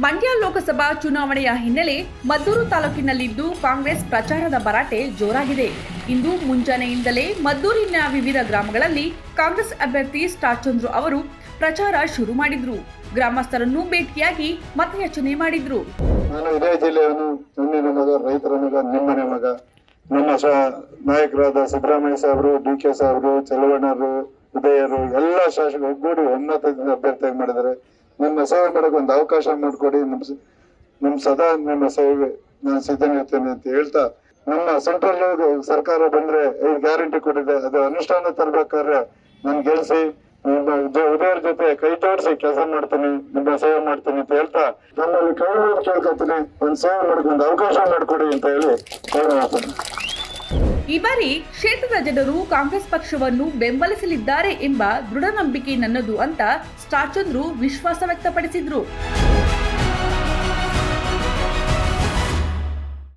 ಮಂಡ್ಯ ಲೋಕಸಭಾ ಚುನಾವಣೆಯ ಹಿನ್ನೆಲೆ ಮದ್ದೂರು ತಾಲೂಕಿನಲ್ಲಿದ್ದು ಕಾಂಗ್ರೆಸ್ ಪ್ರಚಾರದ ಭರಾಟೆ ಜೋರಾಗಿದೆ. ಇಂದು ಮುಂಜಾನೆಯಿಂದಲೇ ಮದ್ದೂರಿನ ವಿವಿಧ ಗ್ರಾಮಗಳಲ್ಲಿ ಕಾಂಗ್ರೆಸ್ ಅಭ್ಯರ್ಥಿ ಸ್ಟಾರ್ ಚಂದ್ರು ಅವರು ಪ್ರಚಾರ ಶುರು ಮಾಡಿದ್ರು. ಗ್ರಾಮಸ್ಥರನ್ನು ಭೇಟಿಯಾಗಿ ಮತಯಾಚನೆ ಮಾಡಿದ್ರು. ನಾನು ಇದೇ ಜಿಲ್ಲೆಯವನು, ನನ್ನಿನ ಮಗ, ರೈತರ ಮಗ, ನಿಮ್ಮನೆ ಮಗ. ನಮ್ಮ ನಾಯಕರಾದ ಸಿದ್ದರಾಮಯ್ಯ ಸಾಹೇಬರು, DK ಸಾಹೇಬರು, ಚಲವಣ್ಣರು, ಉದಯರು ಎಲ್ಲ ಶಾಸಕರು ಒಗ್ಗೂಡಿ ಒಮ್ಮತದಿಂದ ಅಭ್ಯರ್ಥಿಯಾಗಿ ಮಾಡಿದ್ದಾರೆ. ನಿಮ್ಮ ಸೇವೆ ಮಾಡಕ್ಕೆ ಒಂದು ಅವಕಾಶ ಮಾಡಿಕೊಡಿ. ನಮ್ ಸದಾ ನಿಮ್ಮ ಸೇವೆಗೆ ನಾನು ಸಿದ್ಧನಿರ್ತೇನೆ ಅಂತ ಹೇಳ್ತಾ, ನಮ್ಮ ಸೆಂಟ್ರಲ್ ಸರ್ಕಾರ ಬಂದ್ರೆ 5 ಗ್ಯಾರಂಟಿ ಕೊಟ್ಟಿದೆ, ಅದು ಅನುಷ್ಠಾನ ತರಬೇಕಾದ್ರೆ ನಾನು ಗೆಲ್ಸಿ ಉದಯರ ಜೊತೆ ಕೈ ಜೋಡಿಸಿ ಕೆಲಸ ಮಾಡ್ತೀನಿ, ನಿಮ್ಮ ಸೇವೆ ಮಾಡ್ತೀನಿ ಅಂತ ಹೇಳ್ತಾ ನಮ್ಮಲ್ಲಿ ಕೈ ಕೇಳ್ಕೊತೀನಿ, ಒಂದು ಸೇವೆ ಮಾಡಕ್ಕೆ ಒಂದು ಅವಕಾಶ ಮಾಡಿಕೊಡಿ ಅಂತ ಹೇಳಿ ಹೇಳ್ತೀನಿ. ಈ ಬಾರಿ ಕ್ಷೇತ್ರದ ಜನರು ಕಾಂಗ್ರೆಸ್ ಪಕ್ಷವನ್ನು ಬೆಂಬಲಿಸಲಿದ್ದಾರೆ ಎಂಬ ದೃಢ ನಂಬಿಕೆ ನನ್ನದು ಅಂತ ಸ್ಟಾರ್ ಚಂದ್ರು ವಿಶ್ವಾಸ ವ್ಯಕ್ತಪಡಿಸಿದ್ರು.